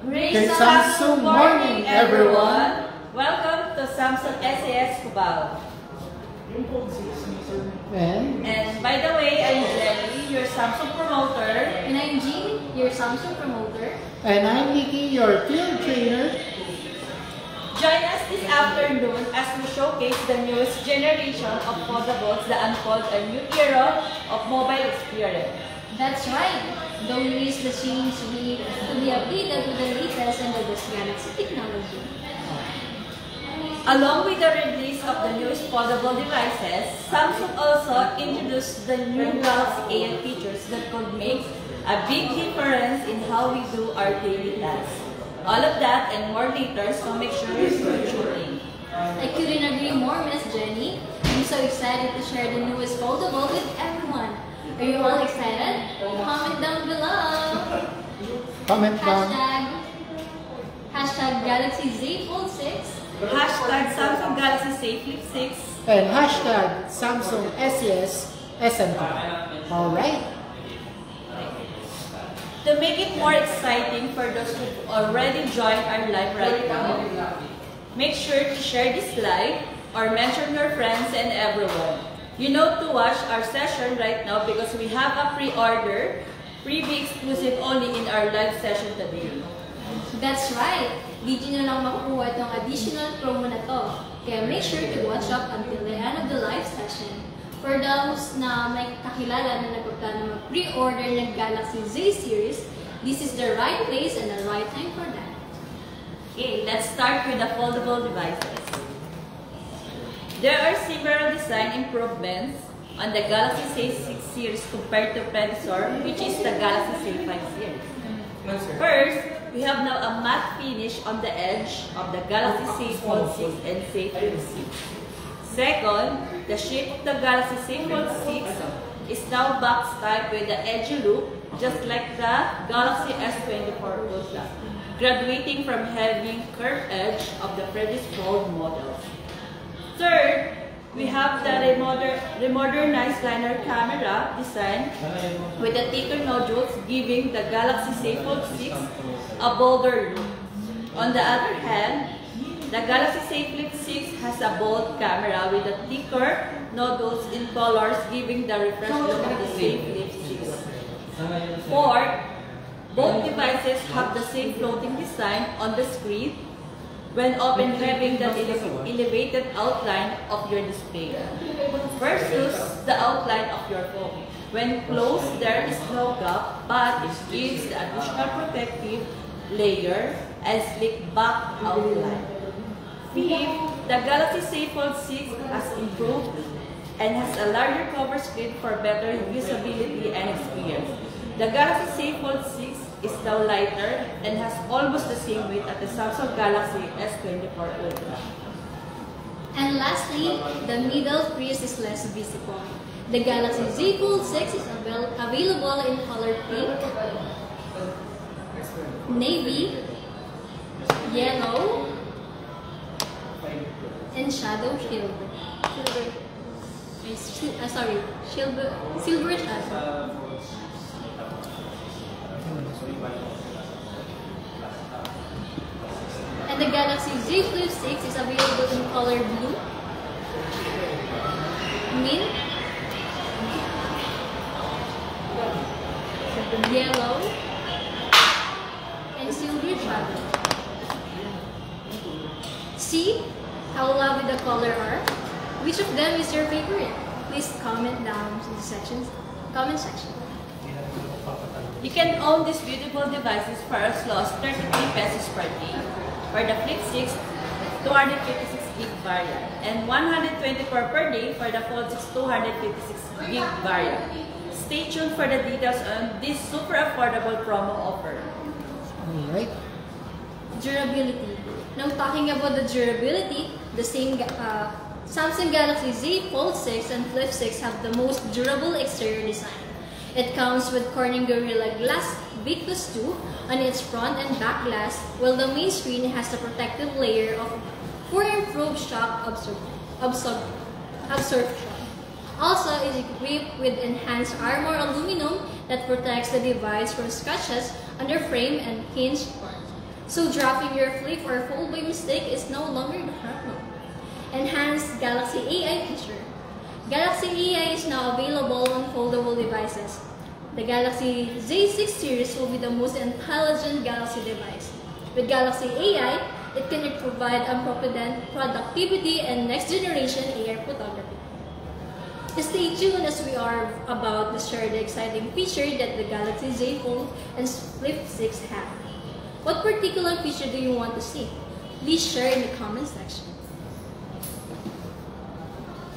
Great Samsung morning, everyone! Welcome to Samsung SAS Cubao. And by the way, I'm Jelly, your Samsung promoter. And I'm Jean, your Samsung promoter. And I'm Nikki, your field trainer. Join us this afternoon as we showcase the newest generation of foldables that unfold a new era of mobile experience. That's right. The release the change to be updated with the latest and the best Galaxy technology. Along with the release of the newest foldable devices, Samsung also introduced the new Galaxy AI features that could make a big difference in how we do our daily tasks. All of that and more later, so make sure you tune in. I couldn't agree more, Miss Jenny. I'm so excited to share the newest foldable with everyone. Are you all excited? Comment down below. Comment down. Hashtag Galaxy Z Fold 6. Hashtag Samsung Galaxy Z Flip 6. And hashtag Samsung SES SN2. Alright. To make it more exciting for those who already joined our live right now, make sure to share this live or mention your friends and everyone. You know to watch our session right now because we have a pre-order, freebie exclusive only in our live session today. That's right! Dito nyo lang makukuha itong additional promo na to. Kaya make sure to watch up until the end of the live session. For those na may kakilala na nagpunta na mag-pre-order ng Galaxy Z series, this is the right place and the right time for that. Okay, let's start with the foldable devices. There are several design improvements on the Galaxy Z6 series compared to predecessor, which is the Galaxy Z5 series. First, we have now a matte finish on the edge of the Galaxy Z Fold 6 and Z Flip 6. Second, the shape of the Galaxy Z Fold 6 is now box type with the edgy loop, just like the Galaxy S24 Ultra, graduating from having curved edge of the previous Fold models. Third, we have the remodernized liner camera design with the thicker nodules, giving the Galaxy Z Fold 6 a bolder look. On the other hand, the Galaxy Z Flip 6 has a bold camera with the thicker nodules in colors, giving the refreshed look of the Z Flip 6. Fourth, both devices have the same floating design on the screen when open, having that elevated outline of your display versus the outline of your phone. When closed, there is no gap, but it gives the additional protective layer and slick back outline. Fifth, the Galaxy Z Fold 6 has improved and has a larger cover screen for better usability and experience. The Galaxy Z Fold 6 is now lighter and has almost the same weight as the Samsung Galaxy S24 Ultra. And lastly, the middle crease is less visible. The Galaxy Z Fold 6 is available in color pink, navy, yellow, and shadow silver. Silver shadow. And the Galaxy Z Flip 6 is available in color blue, mint, yellow, and silver shadow. See how lovely the color are? Which of them is your favorite? Please comment down in the comment section. You can own these beautiful devices for as low as 33 pesos per day. For the Flip 6, 256 gig variant, and 124 per day for the Fold 6 256 gig variant. Stay tuned for the details on this super affordable promo offer. Alright. Durability. Now talking about the durability, the same Samsung Galaxy Z Fold 6 and Flip 6 have the most durable exterior design. It comes with Corning Gorilla Glass Victus 2 on its front and back glass, while the main screen has a protective layer for improved shock absorption. Also, it is equipped with enhanced armor aluminum that protects the device from scratches on the frame and hinge part. So dropping your flip or fold by mistake is no longer the problem. Enhanced Galaxy AI feature. Galaxy AI is now available on foldable devices. The Galaxy Z6 series will be the most intelligent Galaxy device. With Galaxy AI, it can provide unprecedented productivity and next-generation AI photography. Stay tuned as we are about to share the exciting feature that the Galaxy Z Fold and Flip 6 have. What particular feature do you want to see? Please share in the comment section.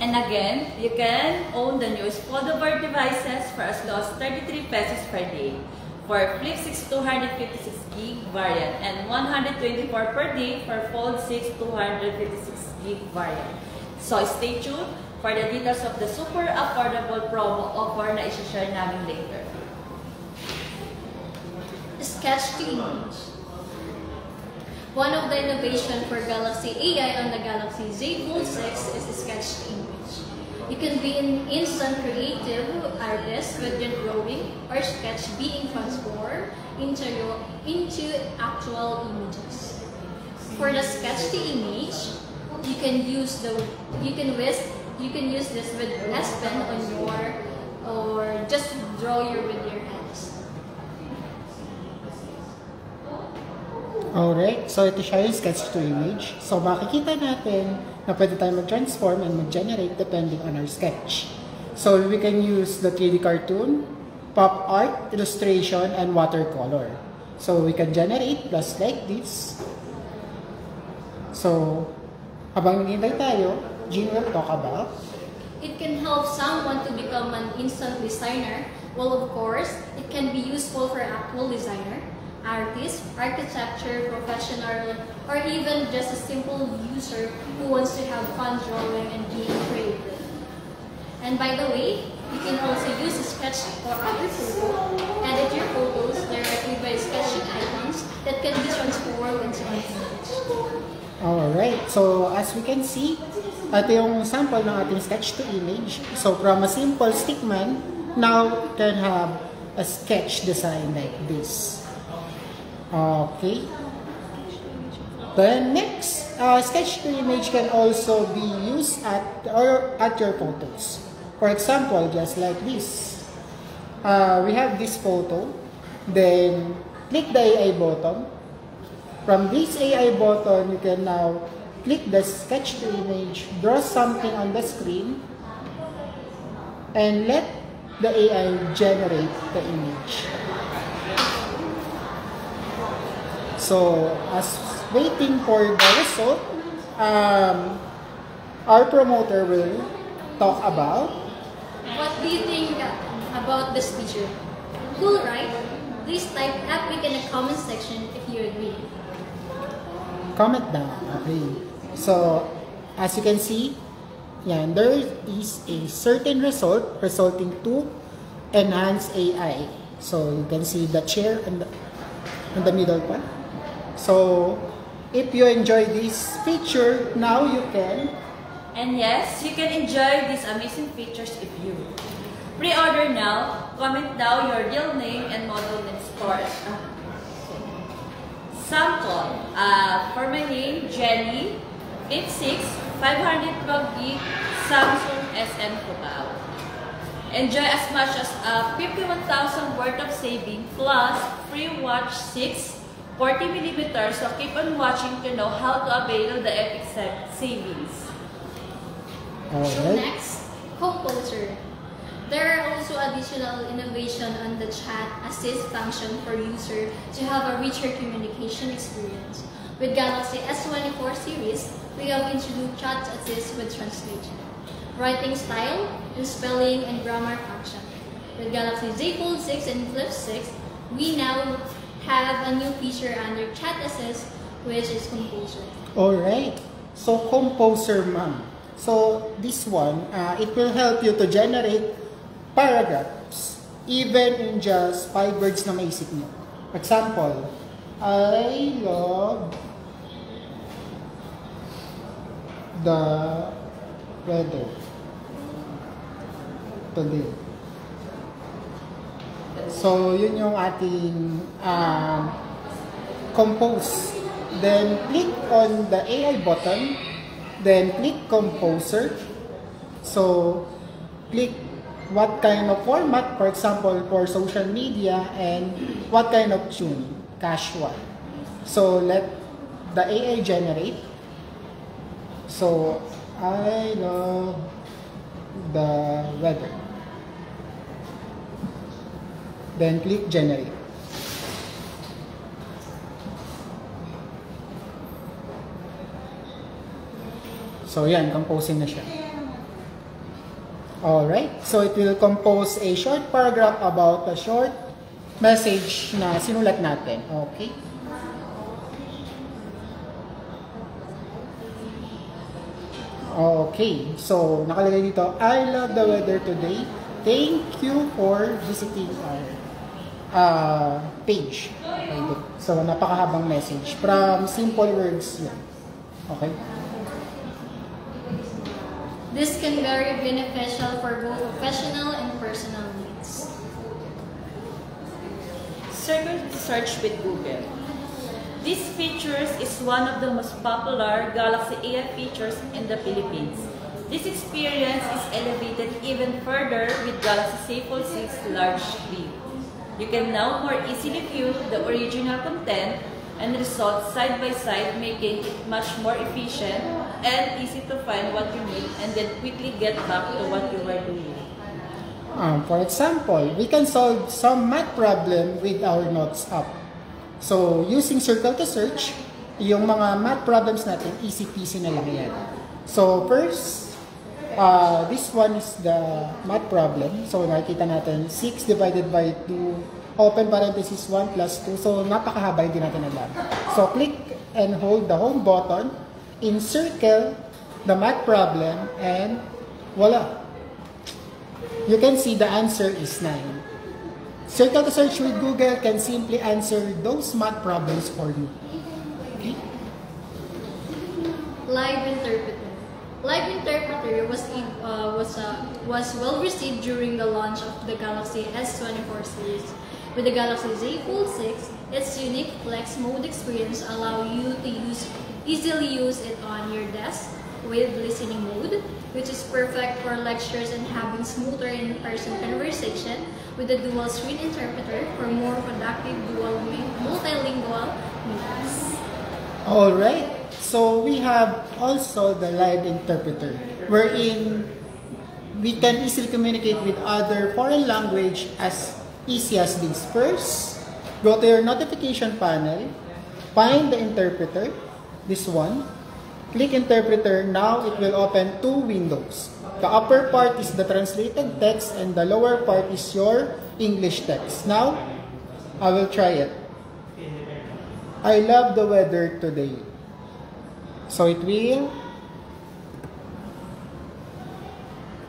And again, you can own the newest foldable devices for as low as 33 pesos per day. For Flip 6 256 gig variant and 124 per day for Fold 6 256 gig variant. So stay tuned for the details of the super affordable promo offer na i-share namin later. Sketch to image. One of the innovations for Galaxy AI on the Galaxy Z Fold 6 is sketch to image. You can be an instant creative artist with your drawing or sketch being transformed into actual images. For the sketch to image, you can use this with S Pen on your, or just draw with your hands. Alright, so ito siya yung sketch to image. So makikita natin na pwede tayo mag-transform and mag-generate depending on our sketch. So we can use the 3D cartoon, pop art, illustration, and watercolor. So we can generate just like this. So habang hinihintay tayo, Jean will talk about. It can help someone to become an instant designer. Well, of course, it can be useful for actual designer, artist, architecture, professional, or even just a simple user who wants to have fun drawing and being creative. And by the way, you can also use a sketch for other photos. Edit your photos directly by sketching icons that can be transformed into an image. Alright, so as we can see, ito yung sample ng ating sketch to image. So from a simple stickman, now we can have a sketch design like this. Okay. Then next, sketch to image can also be used at your photos. For example, just like this. We have this photo. Then click the AI button. From this AI button, you can now click the sketch to image, draw something on the screen, and let the AI generate the image. So, as waiting for the result, our promoter will talk about. What do you think about this feature? Cool, right? Please type epic in the comment section if you agree. Comment down. Okay. So, as you can see, yan, there is a certain result resulting to enhanced AI. So, you can see the chair in the middle part. So, if you enjoy this feature, now you can. And yes, you can enjoy these amazing features if you pre-order now, comment down your real name and model in store. Sample, for my name, Jenny, Flip 6, 512 gig, Samsung SM Cubao. Enjoy as much as 51,000 worth of saving plus free watch 6, 40mm, so keep on watching to know how to avail the epic savings. So next, Composer. There are also additional innovation on the chat assist function for user to have a richer communication experience. With Galaxy S24 series, we have introduced chat assist with translation, writing style, and spelling and grammar function. With Galaxy Z Fold 6 and Flip 6, we now have a new feature under chat assist, which is Composer. Alright. So, Composer, ma'am. So, this one, it will help you to generate paragraphs, even in just 5 words na maisip mo. For example, I love the weather today. So, yun yung ating compose. Then click on the AI button, then click composer. So click what kind of format, for example, for social media, and what kind of tune, casual. So let the AI generate. So I love the weather. Then click generate. So yan, composing na siya. Alright, so it will compose a short paragraph about a short message na sinulat natin. Okay? Okay, so nakalagay dito, I love the weather today. Thank you for visiting our page. Okay, so napakahabang message. From simple words yan. Okay? This can be very beneficial for both professional and personal needs. Circle to search with Google. This features is one of the most popular Galaxy AI features in the Philippines. This experience is elevated even further with Galaxy Z Fold 6 large screen. You can now more easily view the original content and results side by side, making it much more efficient and easy to find what you need and then quickly get back to what you were doing. For example, we can solve some math problem with our notes app. So, using circle to search, yung mga math problems natin, easy peasy na lang yan. So, first, this one is the math problem. So, nakikita natin 6 divided by 2, open parenthesis 1 plus 2. So, napakahaba, hindi natin alam. So, click and hold the home button, encircle the math problem, and voila. You can see the answer is 9. Circle to search with Google can simply answer those math problems for you. Okay? Live Interpreter. Live Interpreter was well received during the launch of the Galaxy S24 series. With the Galaxy Z Fold 6, its unique flex mode experience allows you to easily use it on your desk with listening mode, which is perfect for lectures and having smoother in-person conversation, with the dual screen interpreter for more productive multilingual meetings. Alright, so we have also the live interpreter, wherein we can easily communicate with other foreign language as easy as this. First, go to your notification panel, find the interpreter, this one, click interpreter. Now it will open two windows. The upper part is the translated text and the lower part is your English text. Now, I will try it. I love the weather today. So it will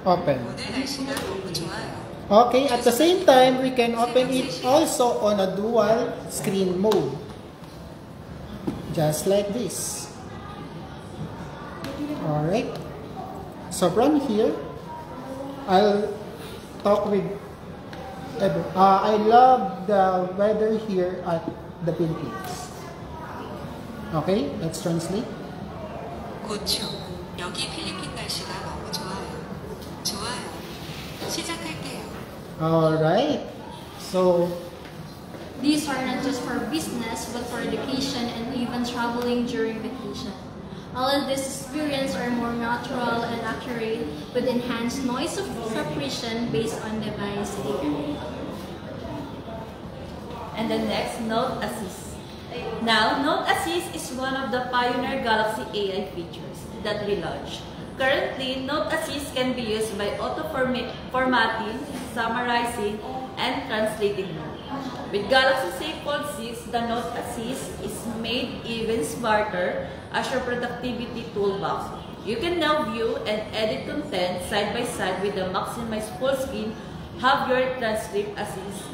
open. Okay, at the same time, we can open it also on a dual screen mode. Just like this. Alright. So from here, I'll talk with I love the weather here at the Philippines. Okay, let's translate. 고추, 여기 필리핀 날씨가 너무 좋아요. 좋아요. 시작할게요. Alright. So, These are not just for business, but for education and even traveling during vacation. All of this experience are more natural and accurate with enhanced noise suppression based on device data. And the next, Note Assist. Now, Note Assist is one of the pioneer Galaxy AI features that we launched. Currently, Note Assist can be used by auto-formatting, summarizing, and translating notes. With Galaxy Z Fold 6, the Note Assist is made even smarter as your productivity toolbox. You can now view and edit content side by side with the maximized full screen. Have your transcript assist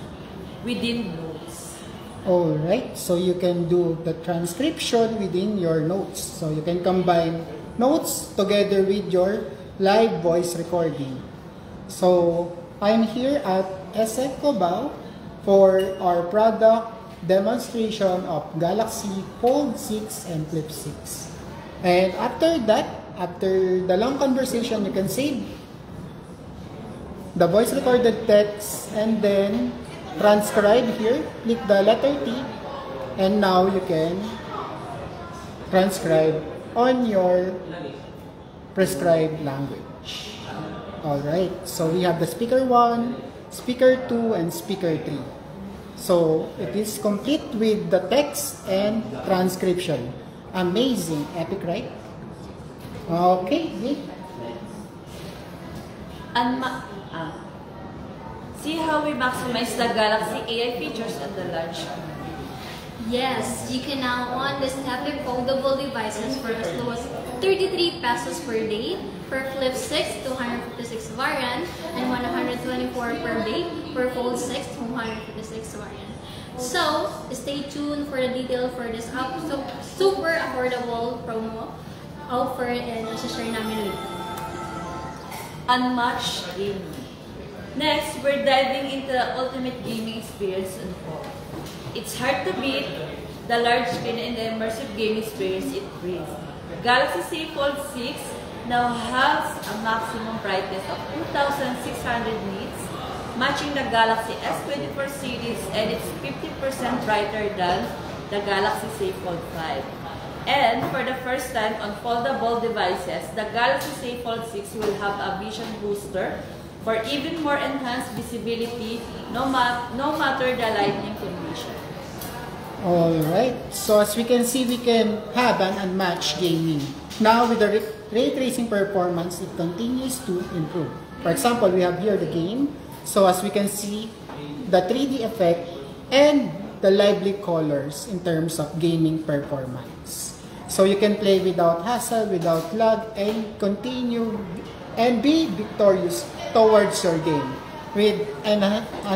within notes. alright. So you can do the transcription within your notes. So you can combine notes together with your live voice recording. So I'm here at SF Cubao for our product demonstration of Galaxy Fold 6 and Flip 6. And after that, after the long conversation, you can save the voice recorded text and then transcribe here. Click the letter T and now you can transcribe on your prescribed language. Alright, so we have the speaker 1, speaker 2, and speaker 3. So it is complete with the text and transcription. Amazing, epic, right? Okay, good. See how we maximize the Galaxy AI features on the large. Yes, you can now own these tablet foldable devices for as low as 33 pesos per day for Flip 6 256 variant and 124 per day for Fold 6 256 variant. So, stay tuned for the detail for this super affordable promo offer and share namin later. Unmatched gaming. Next, we're diving into the ultimate gaming experience on phone. It's hard to beat the large screen and the immersive gaming experience it brings. Galaxy Z Fold 6 now has a maximum brightness of 2600 nits, matching the Galaxy S24 series, and it's 50% brighter than the Galaxy Z Fold 5. And for the first time on foldable devices, the Galaxy Z Fold 6 will have a vision booster for even more enhanced visibility no matter the lighting condition. Alright, so as we can see, we can have an unmatched gaming. Now with the ray tracing performance, it continues to improve. For example, we have here the game. So as we can see, the 3D effect and the lively colors in terms of gaming performance. So you can play without hassle, without lag, and continue and be victorious towards your game. With an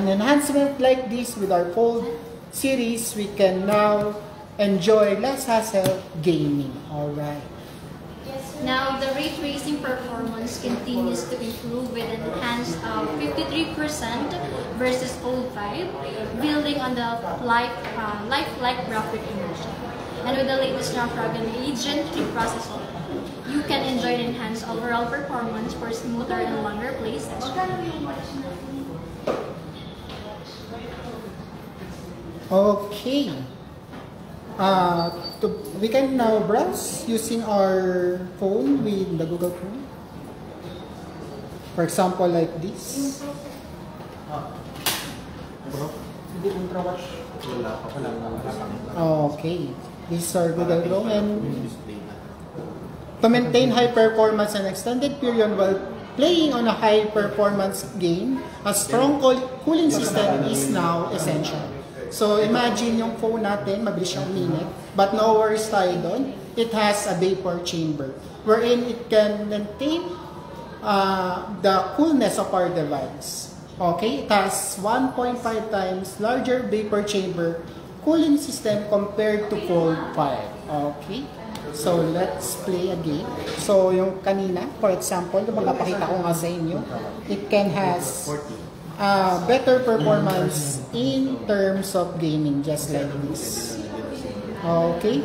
enhancement like this with our Fold series, we can now enjoy less hassle gaming. Alright. Now, the ray tracing performance continues to improve with an enhanced 53% versus Fold 5, building on the lifelike graphic immersion. And with the latest Snapdragon 8 Gen 3 processor, you can enjoy the enhanced overall performance for smoother and longer play sessions. Okay. We can now browse using our phone with the Google Chrome. For example, like this. Okay. This is our Google Chrome, and to maintain high performance and extended period while playing on a high performance game, a strong cooling system is now essential. So imagine yung phone natin, mabilis siyang uminit, but no worries tayo doon. It has a vapor chamber wherein it can maintain the coolness of our device. Okay, it has 1.5 times larger vapor chamber cooling system compared to Fold 5. Okay, so let's play a game. So yung kanina, for example, magpapakita ko nga sa inyo, it can has better performance in terms of gaming, just like this. Okay.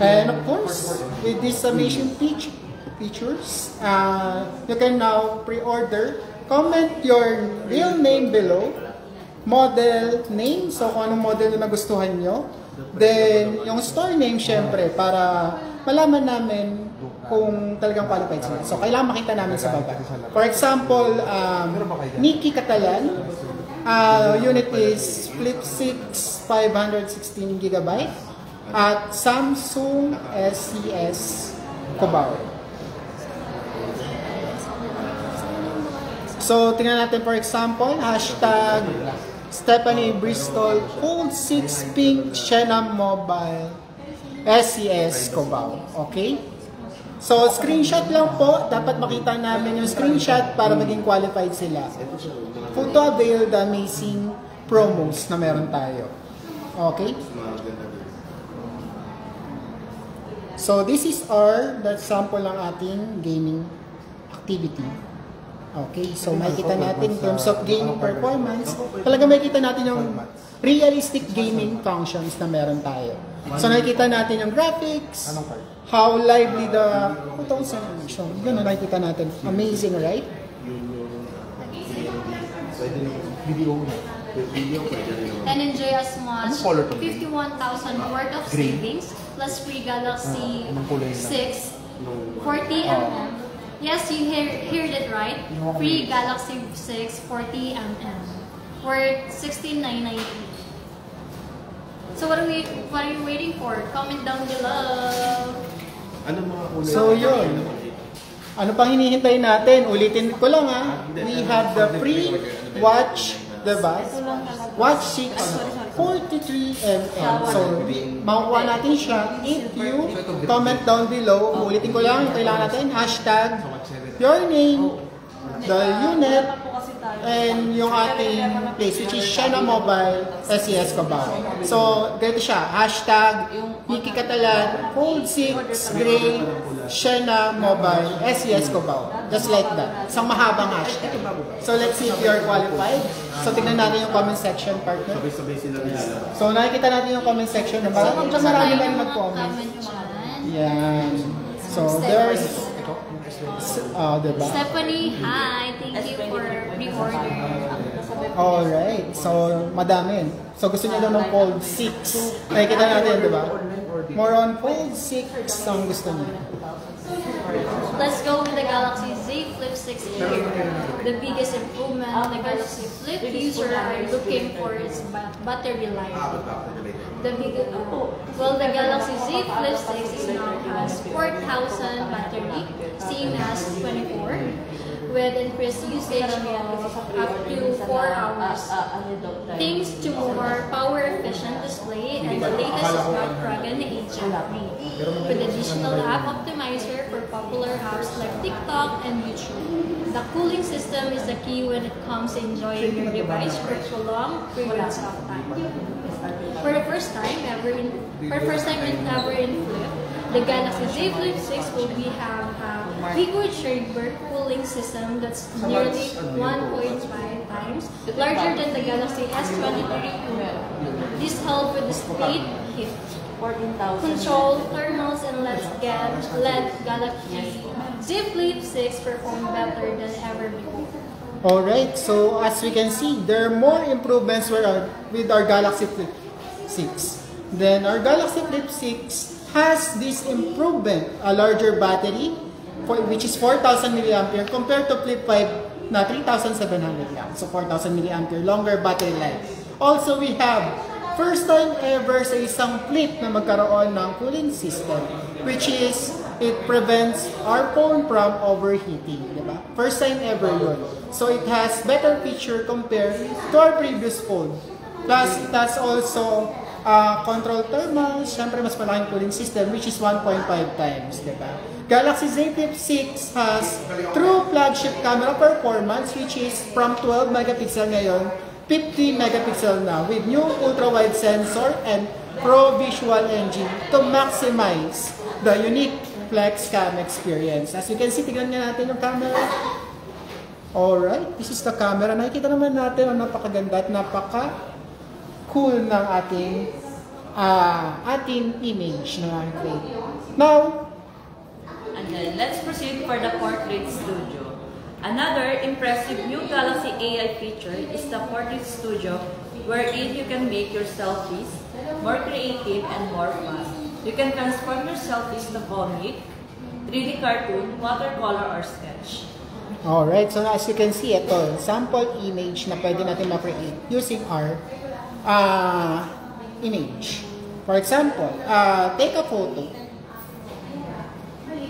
And of course, with these amazing features, you can now pre-order. Comment your real name below, model name, so kung anong model na nagustuhan nyo. Then, yung store name, syempre, para malaman namin kung talagang qualified sila. So, kailangan makita namin sa baba. For example, Nikki Catalan, unit is Flip 6 516GB at Samsung SCS Cubao. So, tingnan natin for example, hashtag Stephanie Bristol Fold 6 Pink Xenon Mobile SCS Cubao. Okay? So, screenshot lang po. Dapat makita namin yung screenshot para maging qualified sila. To avail the amazing promos na meron tayo. Okay? So, this is the sample ng ating gaming activity. Okay, so makikita natin in terms of gaming performance, talaga makikita natin yung realistic gaming functions na meron tayo. So nakikita natin yung graphics, how lively the photos and so yun nakikita natin. Amazing, right? And enjoy as much 51,000 worth of savings plus free Galaxy 6 40mm. Yes, you heard it right. Free Galaxy 6 40mm worth 16,990. So what are you waiting for? Comment down below. So yun. Ano pang hinihintay natin? Ulitin ko lang We have the free watch, diba? Watch 6 43mm. So makukuha natin siya if you comment down below. Ulitin ko lang, kailangan natin hashtag your name, the unit, and yung ating place, which is Shena Mobile SES Cubao. So, ganito siya, hashtag Nikki Catalan, Fold 6 Gray, Shena Mobile SES Cubao. Just like that. Isang mahabang hashtag. So, let's see if you are qualified. So, tignan natin yung comment section, partner. So, nakikita natin yung comment section na marami lang nag-comment. Yan. So, there's diba? Stephanie, hi. Thank you for pre-order. Alright. So, madami. So, gusto niya daw ng Fold 6. Nakikita natin, diba? More on Fold 6 ang gusto niya. Let's go with the Galaxy Z Flip 6 here. The biggest improvement the Galaxy Flip user are looking for is battery life. The Galaxy Z Flip 6 is now has 4,000 battery, same as 24, with increased usage of up to 4 hours. Thanks to more power-efficient display and the latest Snapdragon 8 Gen 3, with additional app optimizer for popular apps like TikTok and YouTube. The cooling system is the key when it comes to enjoying your device for prolonged periods of time. For the first time ever in Flip, the Galaxy Z Flip 6 will have a liquid chamber cooling system that's nearly 1.5 times larger than the Galaxy S23 Ultra. This helps with the speed, heat, control, thermals, and let Galaxy Z Flip 6 perform better than ever before. Alright, so as we can see, there are more improvements with our Galaxy Flip 6. Then our Galaxy Flip 6 has this improvement, a larger battery, which is 4,000 mAh compared to Flip 5 na 3,700 lang. So 4,000 mAh, longer battery life. Also, we have first time ever sa isang flip na magkaroon ng cooling system, which is it prevents our phone from overheating, diba? First time ever yun. So it has better feature compared to our previous phone. Plus, it has also control thermals, syempre mas malaking cooling system, which is 1.5 times, diba? Galaxy Z Flip 6 has true flagship camera performance, which is from 12 megapixel ngayon, 50 megapixel na, with new ultra-wide sensor and Pro Visual Engine to maximize the unique flex cam experience. As you can see, tignan nga natin yung camera. Alright, this is the camera. Nakikita naman natin ang napakaganda at napaka-cool ng ating image na create. Now, and then let's proceed for the Portrait Studio. Another impressive new Galaxy AI feature is the Portrait Studio, wherein you can make your selfies more creative and more fun. You can transform your selfies to comic, 3D cartoon, watercolor, or sketch. alright, so as you can see, ito, sample image na pwede natin ma-create using our image. For example, take a photo.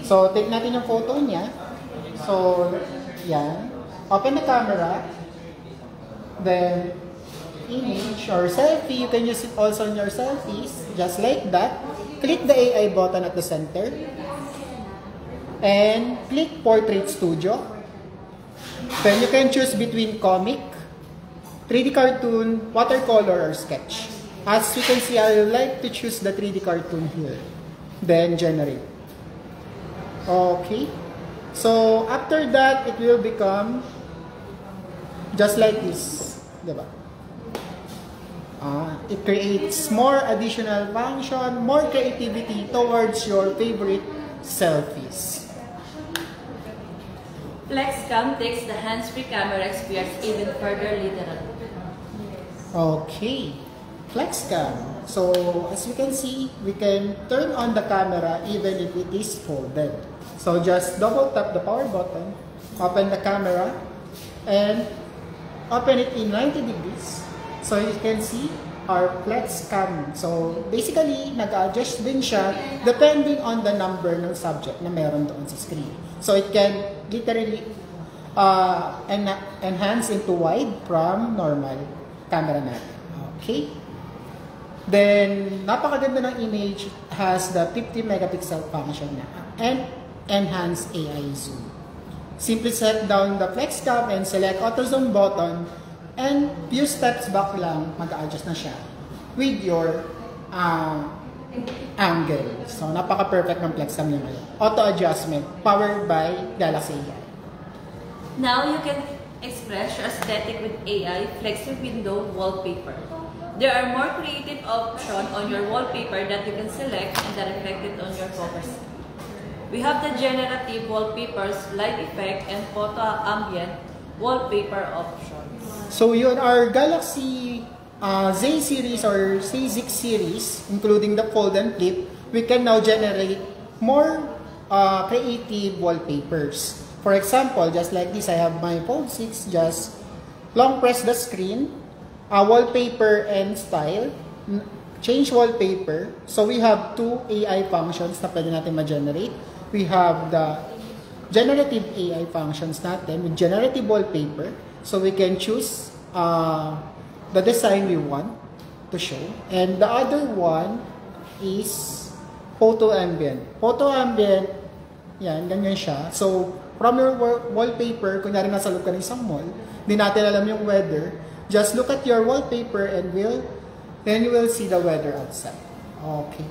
So, take natin yung photo niya. So, yan. Open the camera. Then, image or selfie. You can use it also in your selfies. Just like that. Click the AI button at the center. And click Portrait Studio. Then you can choose between comic, 3D cartoon, watercolor, or sketch. As you can see, I like to choose the 3D cartoon here. Then generate. Okay. So, after that, it will become just like this. Diba? It creates more additional function, more creativity towards your favorite selfies. FlexCam takes the hands-free camera experience even further literally. Okay, FlexCam. So, as you can see, we can turn on the camera even if it is folded. So, just double tap the power button, open the camera, and open it in 90 degrees. So, you can see our FlexCam. So, basically, nag-adjust din siya depending on the number ng subject na meron doon sa screen. So, it can literally enhance into wide from normal camera natin. Okay? Then, napakaganda ng image. Has the 50 megapixel function na and enhance AI zoom. Simply set down the FlexCam and select auto zoom button, and few steps back lang, mag-adjust na siya with your angle. So, napaka-perfect ng FlexCam niya ngayon. Auto adjustment, powered by Galaxy AI. Now you can express your aesthetic with AI Flexi Window Wallpaper. There are more creative options on your wallpaper that you can select and that reflected on your photos. We have the generative wallpapers, light effect, and photo ambient wallpaper options. So yun, our Galaxy Z series or Z6 series, including the fold and flip, we can now generate more creative wallpapers. For example, just like this, I have my Fold 6, just long press the screen, wallpaper and style, change wallpaper. So we have two AI functions na pwede natin ma-generate. We have the generative AI functions natin with generative wallpaper. So we can choose the design we want to show. And the other one is photo ambient. Photo ambient, yan, ganyan siya. So from your wallpaper, kunyari nasa loob ka ng isang mall, di natin alam yung weather, just look at your wallpaper and then you will see the weather outside. Okay.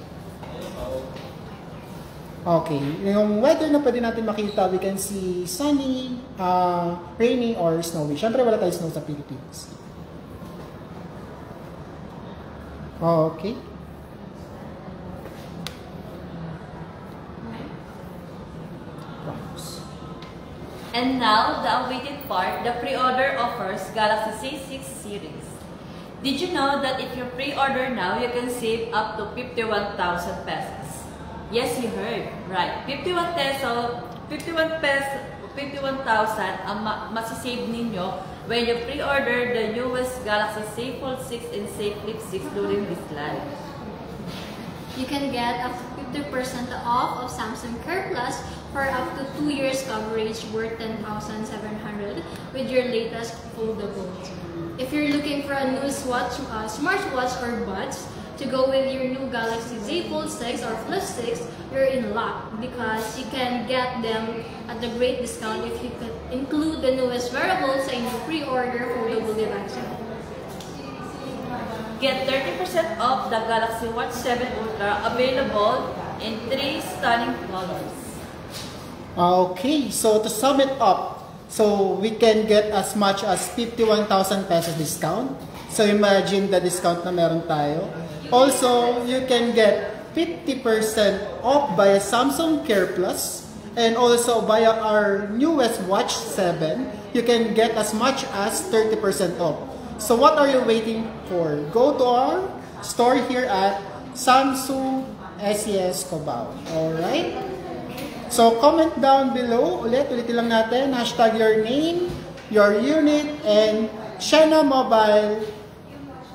Okay. Yung weather na pwede natin makita, we can see sunny, rainy, or snowy. Siyempre, wala tayo snow sa Philippines. Okay. And now, the awaited part, the pre-order offers Galaxy Z6 series. Did you know that if you pre-order now, you can save up to 51,000 pesos? Yes, you heard. Right. 51,000 ang masisave ninyo when you pre-order the newest Galaxy Z Fold 6 and Z Flip 6 during this live. You can get up to 50% off of Samsung Care Plus for up to 2 years coverage worth 10,700 with your latest foldable. If you're looking for a new smartwatch or buds to go with your new Galaxy Z Fold 6 or Flip 6, you're in luck because you can get them at a great discount if you could include the newest wearables in your pre-order foldable device. Get 30% off the Galaxy Watch 7 Ultra, available in 3 stunning colors. Okay, so to sum it up, so we can get as much as 51,000 pesos discount. So imagine the discount na meron tayo. Also, you can get 50% off via Samsung Care Plus, and also via our newest Watch 7, you can get as much as 30% off. So what are you waiting for? Go to our store here at Samsung SES Cubao. Alright? So comment down below. Ulitin lang natin. Hashtag your name, your unit, and Shena Mobile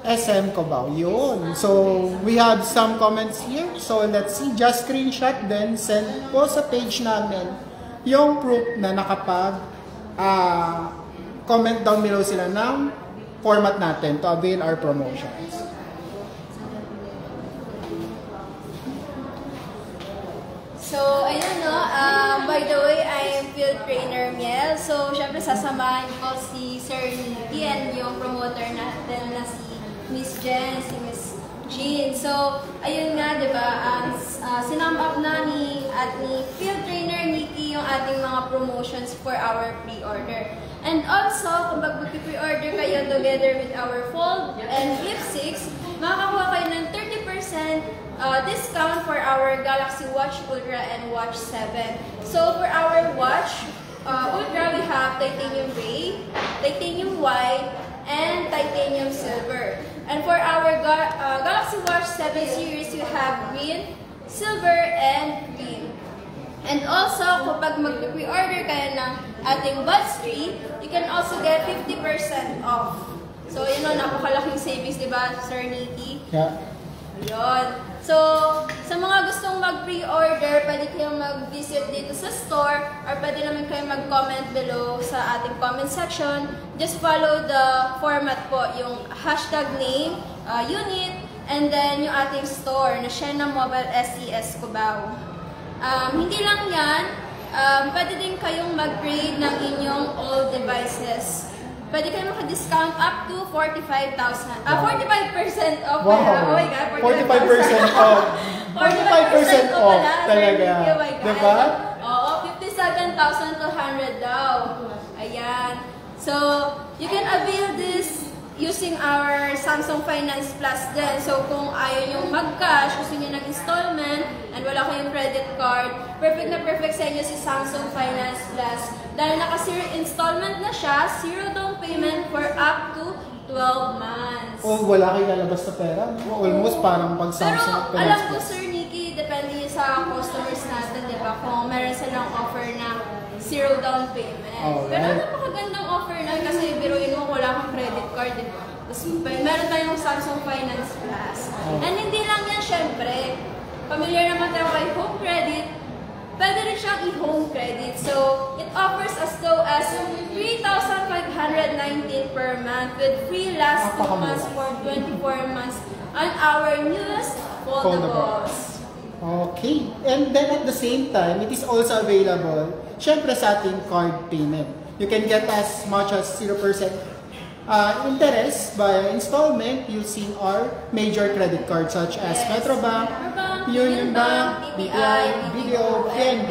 SM Cubao. Yun. So we have some comments here. So let's see. Just screenshot then send po sa page namin yung proof na nakapag comment down below sila ng format natin to avail our promotions. So, ayun no, by the way, I am field trainer Miel. So, syempre sasamahan ko si Sir Nicky and yung promoter natin na si Miss Jen, si Miss Jean. So, ayun nga, di ba, sinum up na ni field trainer Nicky yung ating mga promotions for our pre-order. And also, kung mag-pre-order kayo together with our Fold and Flip 6, makakakuha kayo ng 30% discount for our Galaxy Watch Ultra and Watch 7. So, for our Watch Ultra, we have Titanium Gray, Titanium White, and Titanium Silver. And for our Galaxy Watch 7 series, we have Green, Silver, and Green. And also, kapag mag-pre-order kayo ng ating Buds 3, you can also get 50% off. So, yun o, napakalaking savings, di ba, Sir Nikki? Yeah. Ayun. So, sa mga gustong mag-pre-order, pwede kayong mag-visit dito sa store or pwede naman kayong mag-comment below sa ating comment section. Just follow the format po, yung hashtag name, unit, and then yung ating store na Shena Mobile SES Cubao. Hindi lang yan, pwede din kayong mag-grade ng inyong all devices. Pwede kayong maka-discount up to 45% off. Wow. Oh my God, 45% off. 45% off talaga. Oh my God. Diba? Oo, 57,200 daw. Ayan. So, you can avail this using our Samsung Finance Plus din. So, kung ayaw nyo mag-cash, gusto nyo ng-installment, and wala kayong credit card, perfect na perfect sa inyo si Samsung Finance Plus. Dahil naka-zero installment na siya, zero down payment for up to 12 months. Oh, wala kayong lalabas na pera. Almost parang pag Pero, Samsung alam ko, Plus. Sir Nikki, depende yun sa customers natin, di ba? Kung meron silang offer na zero down payment. Alright. Pero napakagandang offer na kasi biruin mo wala kang credit card, di ba? Tapos meron tayong Samsung Finance Plus. And hindi lang yan, syempre. Familiar naman tayo kay Home Credit. Pwede rin siyang i-home credit. So, it offers as low as 3,519 per month with free last 2 months for 24 months on our newest foldables. Okay. And then at the same time, it is also available, syempre sa ating card payment. You can get as much as 0% interest by installment using our major credit cards such as Metrobank, Union Bank, BPI, BDO, PNB.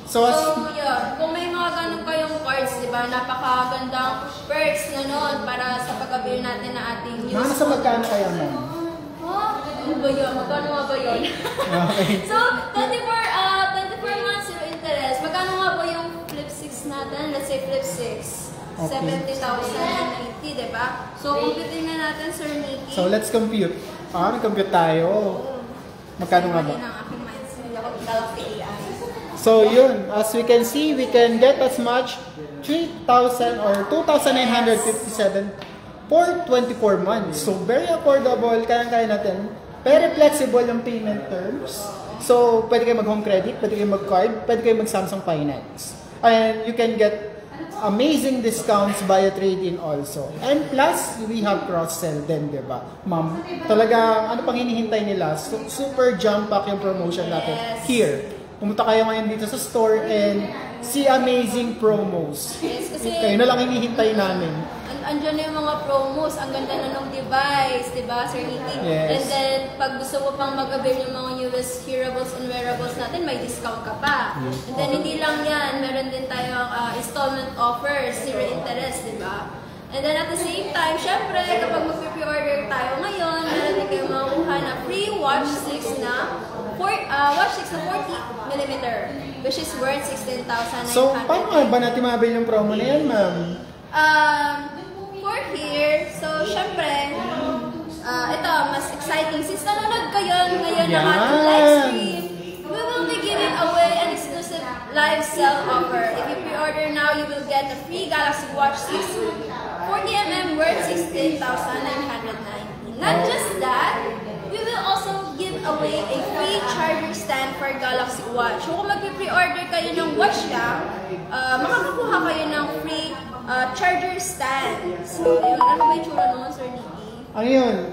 So, yun. Kung may mga ganun kayong cards, di ba, napakagandang perks na nun para sa pag-avail natin na ating mga nasa magkano kaya mo? Ano ba yun? Magkano nga ba yun? Okay. So, 24 months zero interest. Magkano nga ba yung Flip 6 natin? Let's say Flip 6. Okay. 70,090, di ba? So, computing na natin, Sir Nikki. So, let's compute. Nag-compute tayo. Magkano nga ba? Ang aking mindset. Hindi ako Galaxy AI. So, yun. As we can see, we can get as much 3,000 or 2,957 for 24 months. So, very affordable. Kaya-kaya natin. Very flexible yung payment terms. So, pwede kayo mag-home credit, pwede kayo mag-card, pwede kayo mag-Samsung Finance. And you can get amazing discounts via trade-in also. And plus, we have cross-sell din, di ba? Ma'am, talagang ano pang hinihintay nila? Super jump pack yung promotion natin here. Pumunta kayo ngayon dito sa store and see amazing promos. Yes, kasi Kayo na lang hinihintay namin. andyan na yung mga promos, ang ganda na ng device, di ba, Sir Nikki? Yes. And then, pag gusto mo pang mag-avail yung mga newest hearables and wearables natin, may discount ka pa. And then, hindi lang yan, meron din tayong installment offers, zero interest, di ba? And then, at the same time, syempre, kapag mag-pre-order tayo ngayon, meron din kayong makuha na free Watch 6 na 40mm, which is worth 16,900. So, paano ba natin mabil yung promo na yan, ma'am? For here, so syempre, ito, mas exciting. Since nanonood kayo ngayon ng ating live stream, we will be giving away an exclusive live sale offer. If you pre-order now, you will get a free Galaxy Watch 6 40mm worth 16,990. Not just that, we will also give away a free charger stand for Galaxy Watch. So kung mag-pre-order kayo ng watch lang, makakakuha kayo ng free charger stand. So, yun. Ano ba yung tsura naman, Sir Nikki? Ano yun?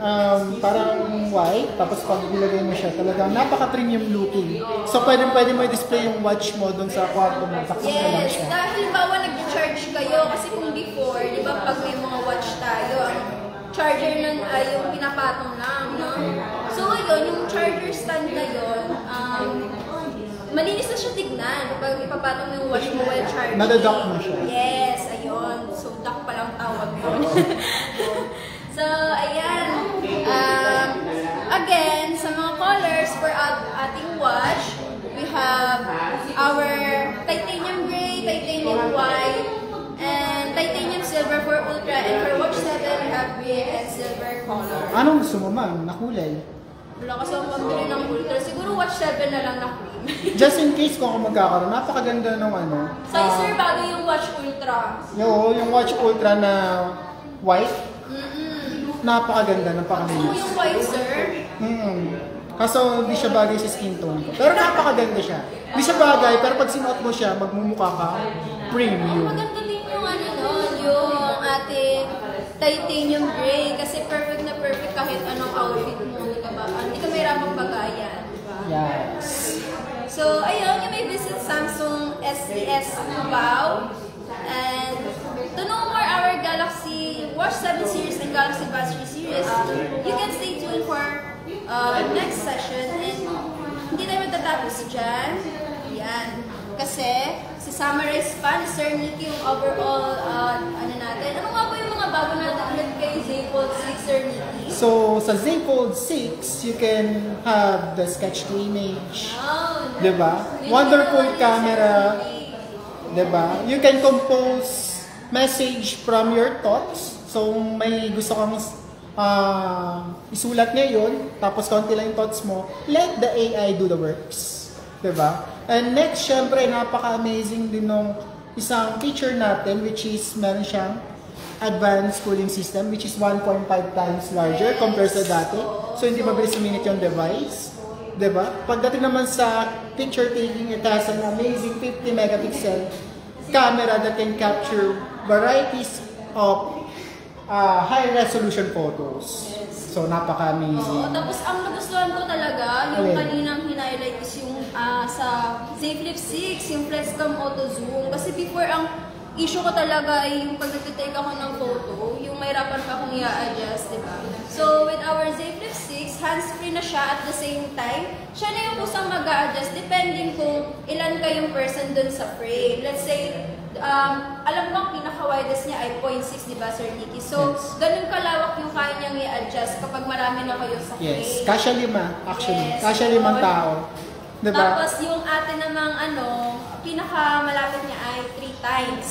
Parang white, tapos pag ilagay mo siya, talagang napaka-premium looking. So, pwede mo i-display yung watch mo dun sa kwarto mo. Takot ka lang Yes, siya. dahil halimbawa nag-charge kayo, kasi kung before, di ba, pag may mga watch tayo, ang charger nun ay yung pinapatong lang, no? So, ngayon, yung charger stand na yun, malinis na siya tignan kapag ipapatong mo yung watch mo while charging. Nadadock mo siya. Yes, ayun. So, dock pa lang tawag yun. So, ayan. Again, sa mga colors for ating watch, we have our titanium gray, titanium white, and titanium silver for ultra. And for watch 7, we have gray and silver color. Anong gusto mo, ma'am? Nakulay? Wala kasi akong pambili ng ultra. Siguro watch 7 na lang na cream. Just in case kung ako magkakaroon, napakaganda ng ano. Sizer bagay yung watch ultra. Yung watch ultra na white. Napakaganda, So napakalinis. yung white, sir, Kaso hindi siya bagay sa skin tone ko. Pero napakaganda siya. Hindi siya bagay, pero pag sinuot mo siya, magmumukha ka premium. maganda din yung ano nun, yung ating titanium gray. Kasi perfect na perfect kahit anong outfit mo. Hindi ka mahirapang bagayan. Diba? Yes. So, ayun, you may visit Samsung SES Cubao. And to know more our Galaxy Watch 7 series and Galaxy Buds 3 series, you can stay tuned for next session. And hindi tayo matatapos dyan. Yan. Kasi, si summarize pa ni Sir Nicky yung overall, ano natin. Ano nga ba yung mga bago natin ulit kay Z Fold 6, Sir Nicky? So, sa Z Fold 6, you can have the sketch to image. Diba? Wonderful camera. Diba? You can compose message from your thoughts. So, may gusto kang isulat ngayon, tapos konti lang yung thoughts mo, let the AI do the works. Diba? And next, syempre, napaka-amazing din nung isang feature natin, which is meron siyang advanced cooling system, which is 1.5 times larger compared sa dati. So, hindi mabilis uminit yung device. Diba? Pagdating naman sa picture taking, it has an amazing 50 megapixel camera that can capture varieties of high resolution photos. So, napaka-amazing. Oo, tapos ang nagustuhan ko talaga, yung Alin? kaninang hinighlight is yung sa Z Flip 6, yung Flexcam Auto Zoom. Kasi before, ang issue ko talaga ay yung pag nagtitake ako ng photo, yung mahirapan pa akong i-adjust, diba? So, with our Z Flip 6, hands-free na siya at the same time, siya na yung kusang mag-a-adjust depending kung ilan kayong person dun sa frame. Let's say, alam mo ang pinaka-widest niya ay 0.6, di ba, Sir Nicky? So, Yes. ganun kalawak yung kaya niyang i-adjust kapag marami na kayo sa frame. Yes, kasya lima, actually. Yes. Kasya limang tao. Diba? Tapos yung atin namang pinaka-malapit niya ay 3 times.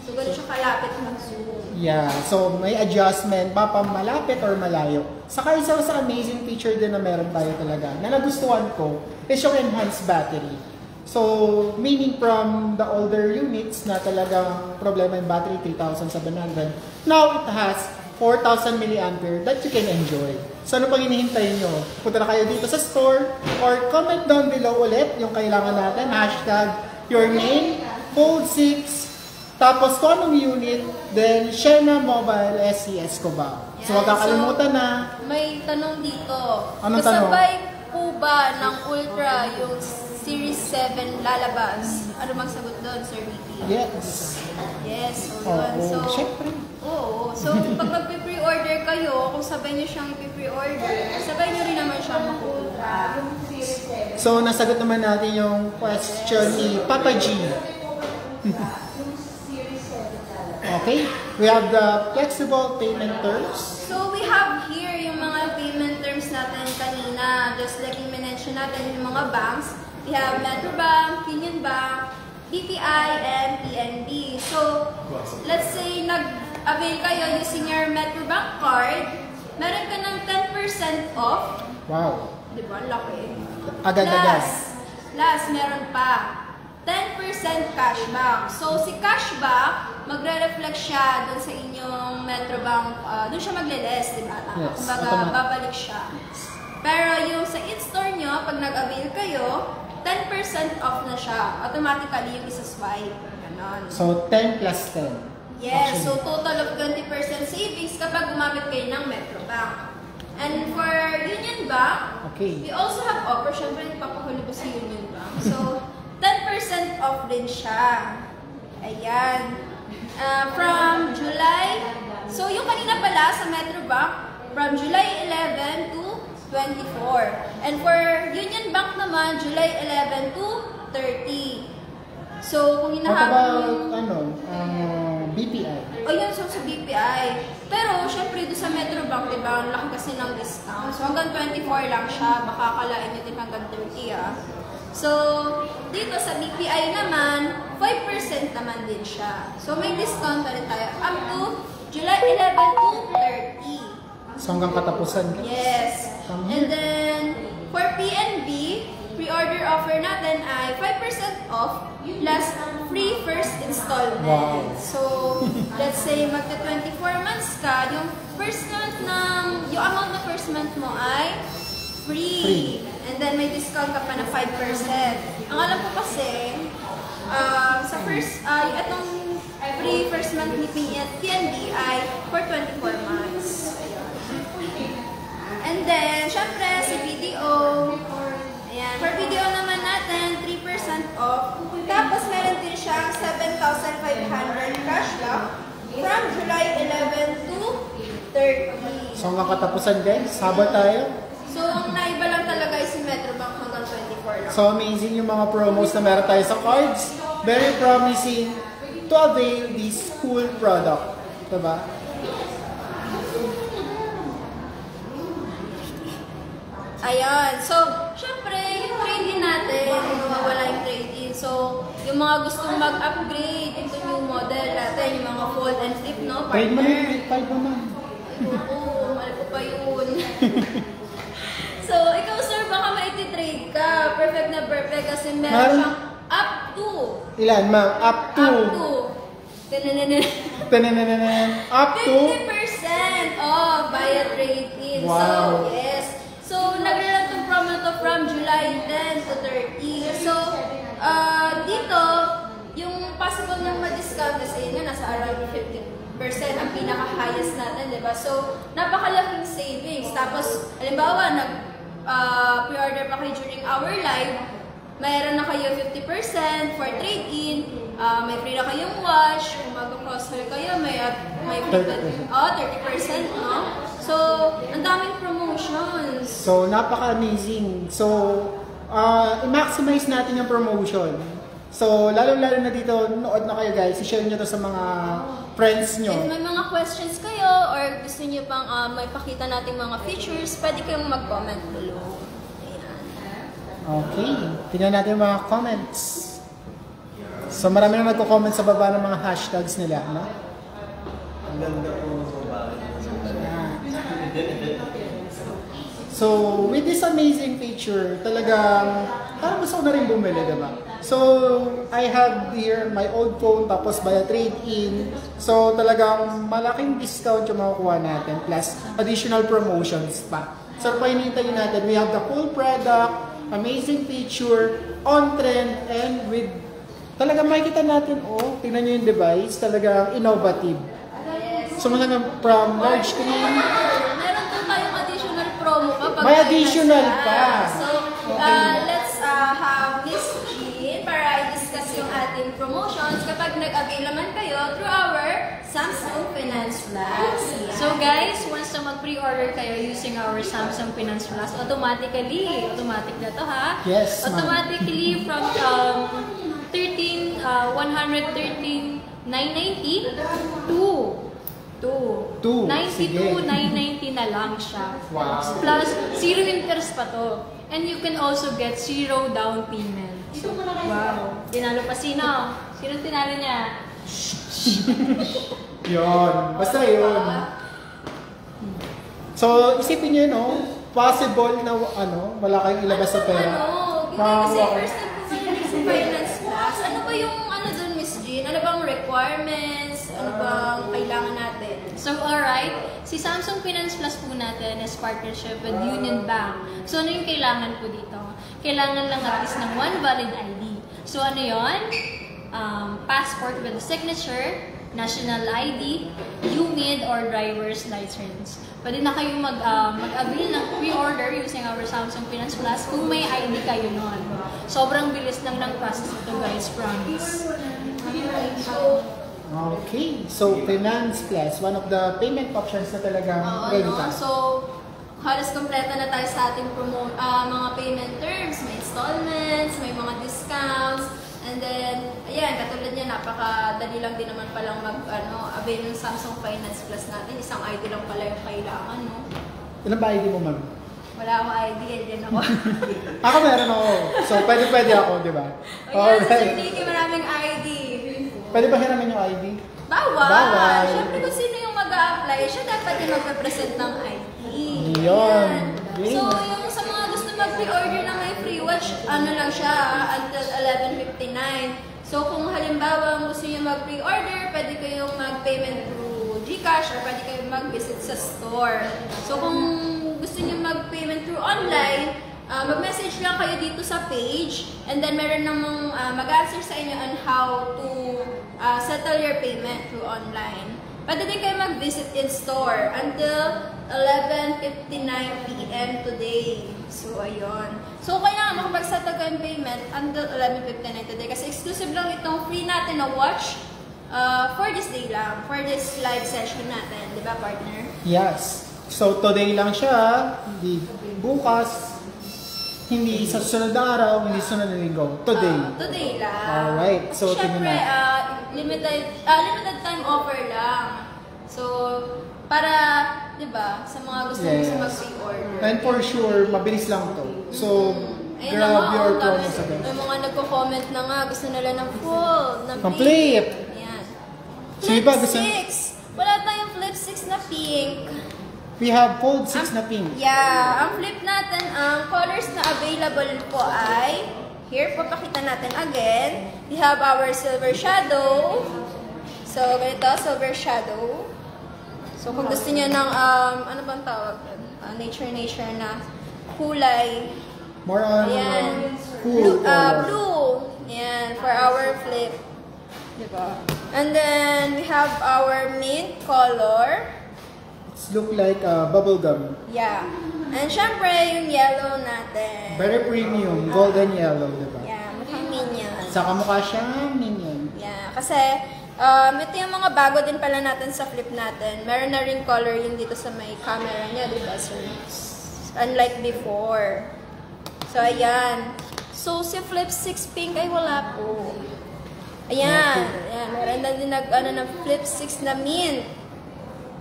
So, ganun siya kalapit mag-zoom. Yeah, so may adjustment, malapit or malayo. Saka isa sa amazing feature din na meron tayo talaga, na nagustuhan ko, is yung enhanced battery. So, meaning from the older units na talagang problema yung battery, 3,700, now it has 4,000 milliampere that you can enjoy. So, ano pang hinihintay nyo? Punta na kayo dito sa store or comment down below ulit yung kailangan natin, hashtag your name, Fold 6, tapos kung anong unit, then Shena Mobile SES Cubao. So, huwag kakalimutan na. May tanong dito. Anong tanong? Kasabay po ba ng Ultra yung Series 7 lalabas? Ano bang sagot doon, Sir Nicky? Yes. Yes, so Oo, yun. So, syempre. oo. So, pag magpe-pre-order kayo, kung sabay nyo siyang i-pre-order, sabay nyo rin naman siyang makukuha. So, nasagot naman natin yung question ni Papa G. Okay, we have the flexible payment terms. So, we have here yung mga payment terms natin kanina. Just like yung mention natin yung mga banks. We have Metrobank, Union Bank, BPI, and PNB. So, let's say nag-avail kayo using your Metrobank card, meron ka ng 10% off. Wow. Di ba? Laki. Agad-agad. Last, meron pa. 10% cashback. So, si cashback, magre-reflect siya dun sa inyong Metrobank, dun siya magle-less, di ba? Yes, Kumbaga, automatic. babalik siya. Pero yung sa in-store nyo, pag nag-avail kayo, 10% off na siya. Automatically yung isa-swipe. Ganon. So, 10 plus 10. Yes, so Actually. total of 20% savings kapag gumamit kayo ng Metrobank. And for Union Bank, Okay. we also have offer. Siyempre, nagpapahuli pa si Union Bank. So, 10% off din siya. Ayan. From July, so yung kanina pala sa Metrobank, from July 11 to 24. And for Union Bank naman, July 11 to 30. So, kung What hinahabol about, BPI? O yun, so sa BPI. Pero, syempre, doon sa Metro Bank, diba, ang laki kasi ng discount. So, hanggang 24 lang siya. Baka kalain nyo din hanggang 30, ah. So, dito sa BPI naman, 5% naman din siya. So, may discount pa rin tayo. Up to July 11 to 30. So hanggang katapusan. Yes. And then, for PNB, pre-order offer natin ay 5% off plus free first installment. Wow. So, let's say magka 24 months ka, yung first month yung amount na first month mo ay free. And then may discount ka pa na 5%. Ang alam ko kasi, sa itong free first month ni PNB ay for 24 months. And then, syempre, si BDO. Ayan. For BDO naman natin, 3% off. Tapos, meron din siyang 7,500 cashback from July 11 to 30. So hanggang katapusan guys, habol tayo. So, ang naiba lang talaga ay si Metrobank hanggang 24 lang. So amazing yung mga promos na meron tayo sa cards. Very promising to avail this cool product. Diba? Ayan. So, syempre, yung trade-in natin, mawawala yung trade-in. So, yung mga gustong mag-upgrade into new model natin, yung mga fold and flip, no? Trade mo na Partner. yung 5 naman. Oo, mali ko pa yun. So, ikaw sir, baka maiti-trade ka. Perfect na perfect kasi meron Meron? siyang up to. Ilan ma'am? Up to. Up to. Tanananan. Up to. 50% off via trade-in. Wow. So, yes. So, naglalat yung promo to from July 10 to 30. So, dito, yung possible niyang ma-discount kasi yun nasa around 50% ang pinaka-highest natin, di ba? So, napakalaking savings. Tapos, halimbawa, pre-order pa kayo during our live, mayroon na kayo 50% for trade-in, may free na kayong watch, kung mag-cross-hair kayo, may 30%, no? So, ang daming promotions. So napaka-amazing. So i-maximize natin yung promotion. So lalo-lalo na dito, nood na kayo guys, i-share nyo to sa mga friends nyo. If may mga questions kayo or gusto niyo pang may pakita nating mga features, pwede kayong mag-comment below. Ayan. Okay, tingnan natin yung mga comments. So marami na nagko-comment sa baba ng mga hashtags nila, no? So, with this amazing feature, talagang parang gusto ko na rin bumili, diba? So, I have here my old phone, tapos via trade-in. So, talagang malaking discount yung makukuha natin, plus additional promotions pa. So, pa hinihintay natin, we have the full product, amazing feature, on-trend, and with, talagang makikita natin, oh, tingnan nyo yung device, talagang innovative. So, mga from large screen, Meron po tayong additional promo kapag may additional pa. So, let's have Miss Jean para i-discuss yung ating promotions kapag nag-avail naman kayo through our Samsung Finance Plus. So guys, once na mag-pre-order kayo using our Samsung Finance Plus, automatic na to ha? Yes, ma'am. Automatically from 113,990 to 92,990 na lang siya. Wow. Plus, zero interest pa to. And you can also get zero down payment. So, wow. Tinalo pa sino? Sino tinalo niya? Yun. Basta yun. So, isipin nyo, no? Possible na, wala kayong ilabas sa pera. Kasi first time ko sa Finance Plus. Ano ba yung dun, Miss Jean? Ano bang requirements? Ano bang kailangan natin? So, alright. Si Samsung Finance Plus po natin is partnership with Union Bank. So, ano yung kailangan po dito? Kailangan lang at least ng one valid ID. So, ano yon? Passport with a signature, national ID, UMID, or driver's license. Pwede na kayong mag-avail ng pre-order using our Samsung Finance Plus kung may ID kayo nun. Sobrang bilis lang ng process ito guys, promise. Okay. So, Finance Plus, one of the payment options na talagang ready ka. So, halos kompleto na tayo sa ating mga payment terms. May installments, may mga discounts, and then, ayan, katulad niya, napakadali lang din naman palang avail ng Samsung Finance Plus natin. Isang ID lang pala yung kailangan, no? Ilan ba ID mo, ma'am? Wala akong ID, yan ako. Ako meron ako. So, pwede ako, di ba? Ayan, sa Sir Nicky, maraming ID. Pwede ba hiramin yung ID? Bawal! Siyempre kung sino yung mag-a-apply, siya dapat yung mag-represent ng ID. Yun. So, yung sa mga gusto mag-pre-order ng may free watch, ano lang siya, until 11:59. So, kung halimbawa gusto niyo mag-pre-order, pwede kayong mag-payment through GCash or pwede kayong mag-visit sa store. So, kung gusto niyo mag-payment through online, mag-message lang kayo dito sa page, and then meron namang mag-answer sa inyo on how to settle your payment through online. Pwede din kayo mag-visit in store until 11:59 p.m. today. So, ayun. So, kailangan makapag-settle kayo ng payment until 11:59 today kasi exclusive lang itong free natin na watch for this day lang, for this live session natin. Di ba, partner? Yes. So, today lang siya, hindi bukas, hindi sa susunod na araw, hindi sa sunod na linggo. Today. Today lang. Alright. So, Siyempre, limited time offer lang. So, para, di ba, sa mga gusto mag-pre-order. And for sure, mabilis lang to. So, Ayun grab your tapos promos again. may mga nagko-comment na nga, gusto nila ng full, ng Flip! Ayan. So, Flip iba gusto- 6! Wala tayong flip 6 na pink. We have fold 6 na pink. Yeah, ang flip natin, ang colors na available po ay, here, papakita natin again. We have our silver shadow. So, ganito, silver shadow. So, kung gusto niyo ng, ano bang tawag? Nature na kulay. More on Ayan. cool color. Blue. Ayan, for our flip. Diba? And then, we have our mint color. It's look like bubble gum. Yeah. And syempre, yung yellow natin. Very premium, golden yellow, diba? Yeah, mukhang minion. Sa kamukha siyang minion. Yeah, kasi ito yung mga bago din pala natin sa flip natin. Meron na rin coloring dito sa may camera niya, diba, sir? Unlike before. So, ayan. So, si flip 6 pink ay wala po. Ayan. Ayan. Meron na din ng flip 6 na mint.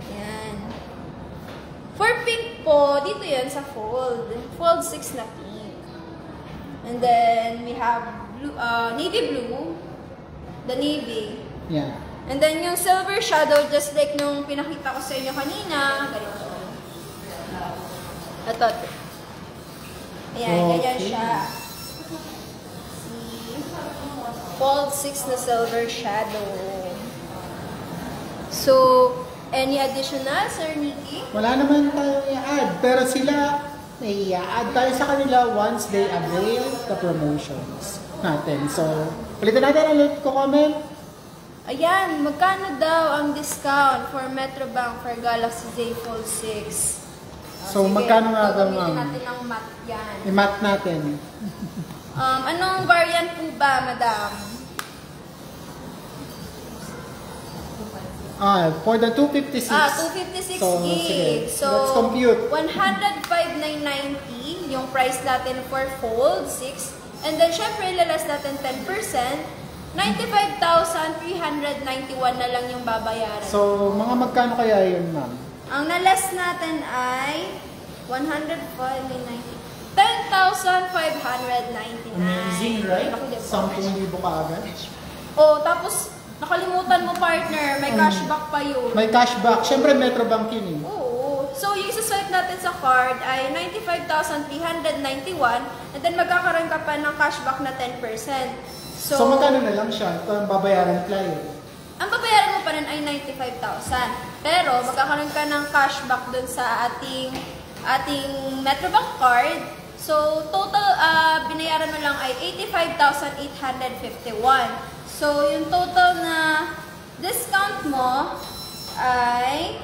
Ayan. For pink po, dito yan sa fold. Fold 6 na pink. And then, we have blue, navy blue. The navy. Yeah. And then, yung silver shadow, just like nung pinakita ko sa inyo kanina. Ganito. Ito. Ayan, ganyan siya. Fold 6 na silver shadow. So, any additional, Sir Nicky? Wala naman tayong i-add, pero sila, may i-add tayo sa kanila once they avail the promotions natin. So, ulitin natin ulit ko comment. Ayan, magkano daw ang discount for Metrobank for Galaxy Z Fold 6? So, magkano nga ba, gagamitin ma'am? natin ang math yan. I-math natin. Anong variant po ba, madam? For the 256. 256 So, gig. sige. So, Let's compute. 105,990 yung price natin for Fold 6. And then, syempre, ilalas natin 10%. 95,391 na lang yung babayaran. So, mga magkano kaya yun, ma'am? Ang na-less natin ay 105,990. 10,599. Amazing, right? Naku, di ba? 10,000 ka agad. Oh, tapos nakalimutan mo, partner, may cashback pa yun. May cashback. Siyempre, Metrobank yun eh. Oo. So, yung isa-swipe natin sa card ay 95,391 and then magkakaroon ka pa ng cashback na 10%. So, magkano na lang siya? Ito ang babayaran client. Ang babayaran mo pa rin ay 95,000. Pero, magkakaroon ka ng cashback dun sa ating Metrobank card. So, total binayaran mo lang ay 85,851. So, yung total na discount mo ay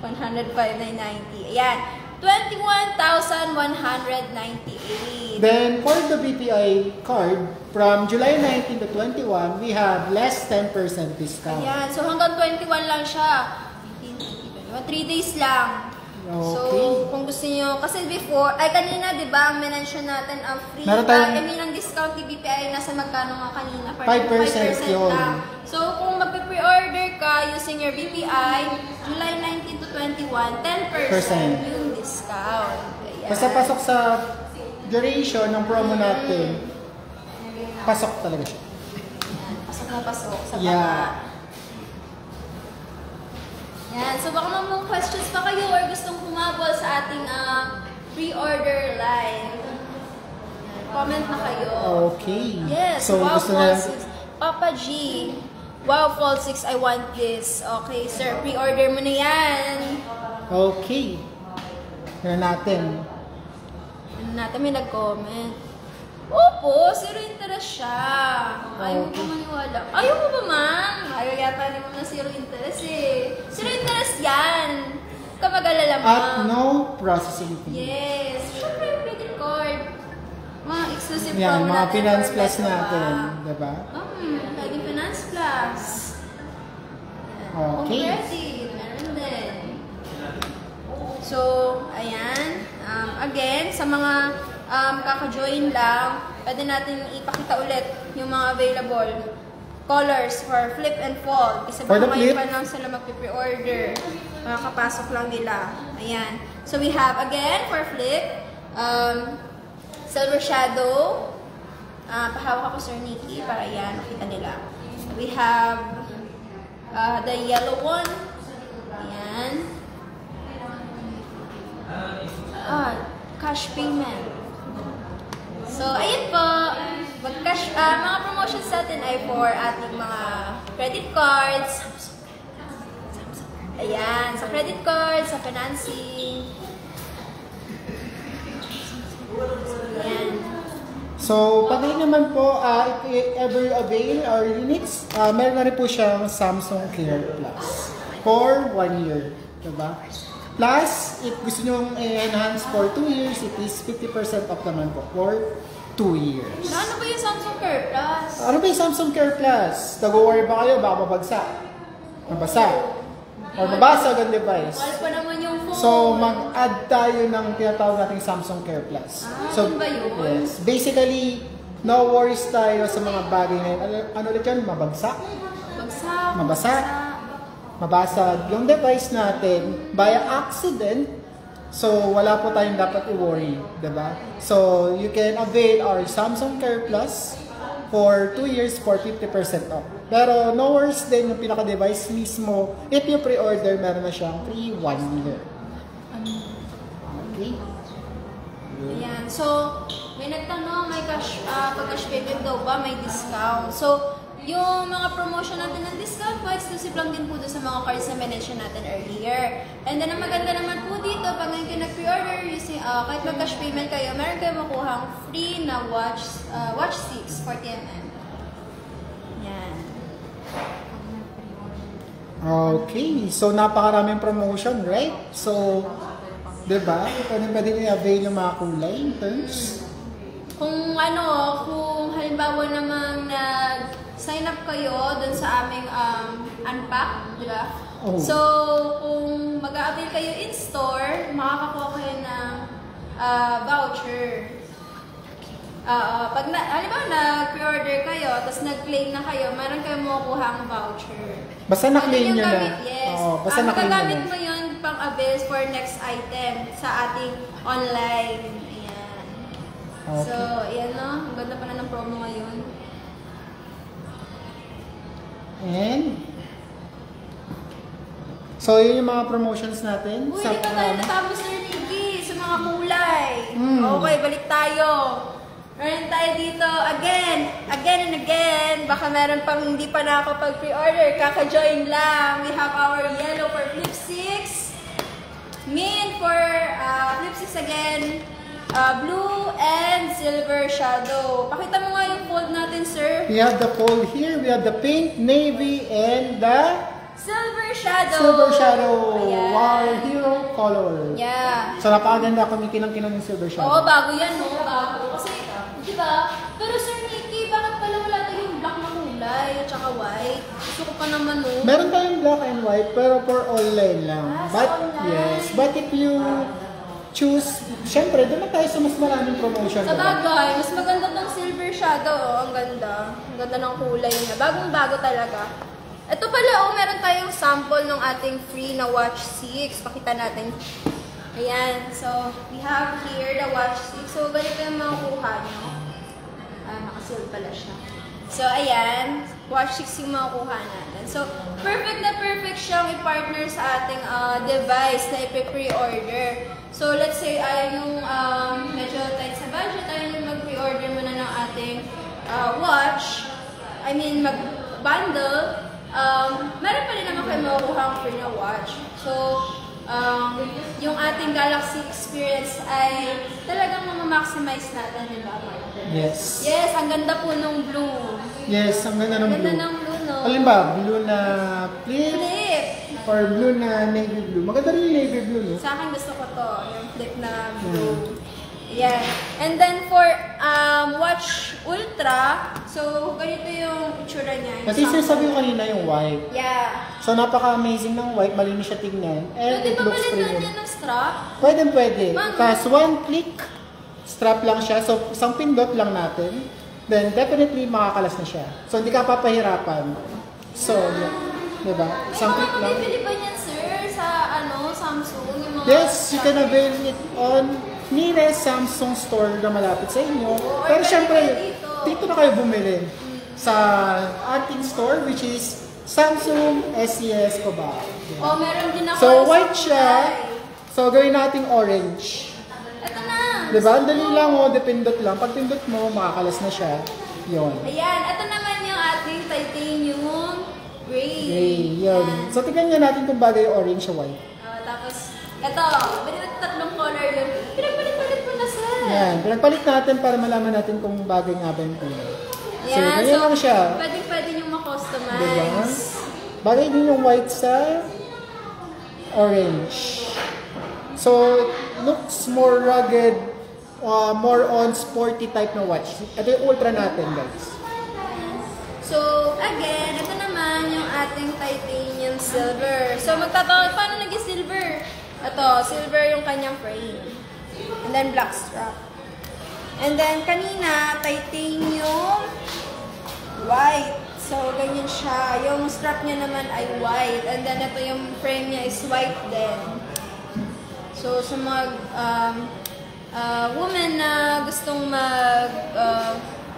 105,990. Ayan. 21,198. Then, for the BPI card, from July 19 to 21, we have less 10% discount. Ayan. So, hanggang 21 lang siya. Diba? 3 days lang. Okay. So, kung gusto niyo, kasi before, ay kanina, di ba, ang mention natin ang free, Meron tayong- ang discount ni BPI, nasa magkano nga kanina? 5% yun. lang. So, kung magpe-pre-order ka using your BPI, July 19 to 21, 10% yung discount. Ayan. Basta pasok sa duration ng promo natin, pasok talaga siya. Pasok na pasok sa Yeah. baba. Yan. So, baka mga questions pa kayo or gustong humabol sa ating pre-order live. Yan. Comment na kayo. Okay. Yes. So, wow, gusto Fall na, 6. Papa G. Wow, Fall 6, I want this. Okay, sir. Pre-order mo na yan. okay. Yan natin. Ano natin, may nag-comment. Opo, zero interest siya. Ayaw mo ba maniwala? Ayaw mo ba, ma'am? Ayaw yata ni ma'am na zero interest eh. Zero interest yan. Kapag alala, ma'am. At no processing fee. Yes. Siyempre, credit card. Mga exclusive Yan, promo mga natin Finance for Plus Metro natin. Bank. Diba? Laging Finance Plus. Okay. Kung ready, meron din. So, ayan. Again, sa mga kaka-join lang, pwede natin ipakita ulit yung mga available colors for flip and fold. Kasi For the baka ngayon flip? pa lang sila magpe-pre-order. Makakapasok lang nila. Ayan. So, we have, again, for flip, Silver Shadow. Pahawak ako, Sir Nikki, para yan, makita nila. We have the yellow one. Ayan. Cash payment. So, ayun po. Mag-cash, mga promotions natin ay for ating mga credit cards. Ayan, sa credit cards, sa financing. Ayan. So, pag naman po, if ever you avail our units, meron na rin po siyang Samsung Care Plus for 1 year. Diba? Plus, if gusto nyo i-enhance for 2 years, it is 50% off naman po for 2 years. Ano ba yung Samsung Care Plus? Ano ba yung Samsung Care Plus? Nag-worry ba kayo? Baka mabagsak. Mabasa. Or mabasag ang device. Wala pa naman yung phone. So, mag-add tayo ng tinatawag nating Samsung Care Plus. So, yun ba yun? yes. Basically, no worries tayo sa mga bagay na yun. Ano ulit yan? Mabagsak? Bagsak. Mabasa? Mabasag yung device natin by accident. So, wala po tayong dapat i-worry. Diba? So, you can avail our Samsung Care Plus for 2 years for 50% off. Pero no worries din yung pinaka-device mismo. If you pre-order, meron na siyang free 1 year. Okay. Ayan. So, may nagtanong, may pag-cash payment daw ba, may discount. So, yung mga promotion natin ng discount po, exclusive lang din po doon sa mga cards na mention natin earlier. And then, ang maganda naman po dito, pag ngayon kayo nag-pre-order, kahit mag-cash payment kayo, meron kayo makuhang free na watch 6, 40mm. Yan. Okay. So, napakaraming promotion, right? So, diba? Pwede i-avail yung mga kulay in terms. Kung halimbawa namang sign up kayo dun sa aming unpack, di ba? Oh. So, kung mag-a-avail kayo in store, makakakuha kayo ng voucher. Halimbawa nag-pre-order kayo, tapos nag-claim na kayo, meron kayong makukuha ang voucher. Basta na-claim nyo na. Yes. Oo, basta na-claim nyo Magagamit na. mo yun pang-avail for next item sa ating online. Ayan. Okay. So, ayan no. Ang ganda pala ng promo ngayon. And, so yun yung mga promotions natin. Uy, di pa tayo natapos, Sir Nikki, sa mga kulay. Okay, balik tayo. Meron tayo dito, again and again. Baka meron pang hindi pa nakakapag-pre-order. Kaka-join lang. We have our yellow for Flip 6. Mint for Flip 6 again. Blue and silver shadow. Pakita mo nga yung fold natin, sir. We have the fold here. We have the pink, navy, and the Silver shadow. silver shadow. Ayan. Our hero color. Yeah. So, napakaganda. Kumikinang-kinang yung silver shadow. Oo, bago yan, no? Bago. Kasi, di ba? Pero Sir Nikki, bakit pala wala tayong black na kulay at saka white? Gusto ko pa naman, oh. Meron tayong black and white, pero for online lang. Sa But, online. yes. But if you choose, syempre, doon na tayo sa mas maraming promotion. Sa bagay, mas maganda tong silver shadow, oh. Ang ganda. Ang ganda ng kulay niya. Bagong-bago talaga. Ito pala, oh, meron tayong sample ng ating free na Watch 6. Pakita natin. Ayan. So, we have here the Watch 6. So, ganito yung makukuha nyo. Nakasold pala siya. So, ayan. Watch 6 yung makukuha natin. So, perfect na perfect siyang i-partner sa ating device na ipi-pre-order. So, let's say, ayaw yung medyo tight sa budget, ayaw yung mag-pre-order muna ng ating watch. I mean, mag-bundle. Meron pa rin naman kayo makukuha ang free na watch. So, yung ating Galaxy experience ay talagang ma-maximize natin, di ba? Yes. Yes, ang ganda po nung blue. Yes, ang ganda ng Ang blue. ganda ng blue, no? Alin ba? Blue na flip Flip! or blue na navy blue? Maganda rin yung navy blue, no? Sa akin gusto ko to, yung flip na blue. Yeah. And then for Watch Ultra, so ganito yung itsura niya. Kasi sinasabi ko kanina yung white. Yeah. So, napaka-amazing ng white. Malinis siya tingnan. And Pwede it ba looks palitan premium. niya ng strap? Pwede. Ma'am. Tapos, one click, strap lang siya. So, isang pindot lang natin. Then, definitely, makakalas na siya. So, hindi ka papahirapan. So, yeah. Diba? Isang click lang. Bibili ba niyan, sir, sa Samsung? Yung mga Yes, you can avail it on nearest Samsung store na malapit sa inyo. Pero syempre, dito na kayo bumili sa ating store, which is Samsung SES Cubao. Oh, meron din ako. So, sa white siya. kulay. So, gawin nating orange. Ito na. Diba? Ang dali lang, oh, depindot lang. Pag pindot mo, makakalas na siya. Yun. Ayan, ito naman yung ating titanium gray. Okay, yun. So, tignan nga natin kung bagay yung orange sa white. Tapos, ito, tatlong color yun. Pinagpalit-palit mo na, sir. Yan. Pinagpalit natin para malaman natin kung bagay nga ba yung kulay. So, Yan, ganyan lang siya. Pwede nyo ma-customize. Diba? Bagay din yung white sa orange. So, it looks more rugged, more on sporty type na watch. Ito yung ultra natin, guys. So, again, ito naman yung ating titanium silver. So, magtatawag, paano naging silver? Ito, silver yung kanyang frame. And then, black strap. And then, kanina, titanium white. So, ganyan siya. Yung strap niya naman ay white. And then, ito yung frame niya is white din. So, sa mga women na gustong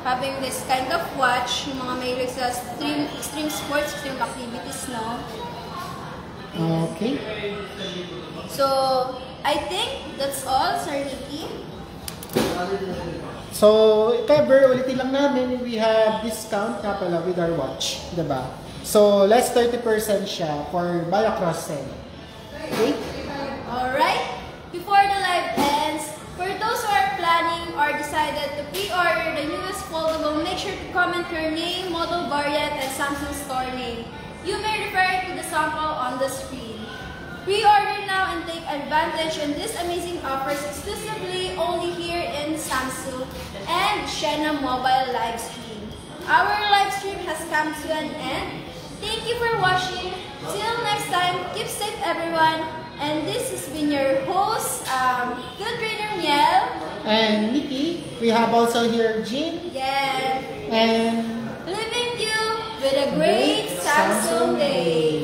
having this kind of watch, yung mga mahilig sa extreme sports, extreme activities, no? Okay. So, I think that's all, Sir Nikki. So, cover, ulitin lang namin, we have discount nga pala with our watch. Diba? So, less 30% siya for buy across sale. Okay? Alright, before the live ends, for those who are planning or decided to pre-order the newest foldable, make sure to comment your name, model variant, and Samsung store name. You may refer to the sample on the screen. Pre-order now and take advantage on these amazing offers exclusively only here in Samsung and Shena Mobile live stream. Our live stream has come to an end. Thank you for watching. Till next time, keep safe everyone. And this has been your host, Good Trainer Miel. And Nikki, we have also here Jean. Yeah. And Leaving you with a great Samsung day.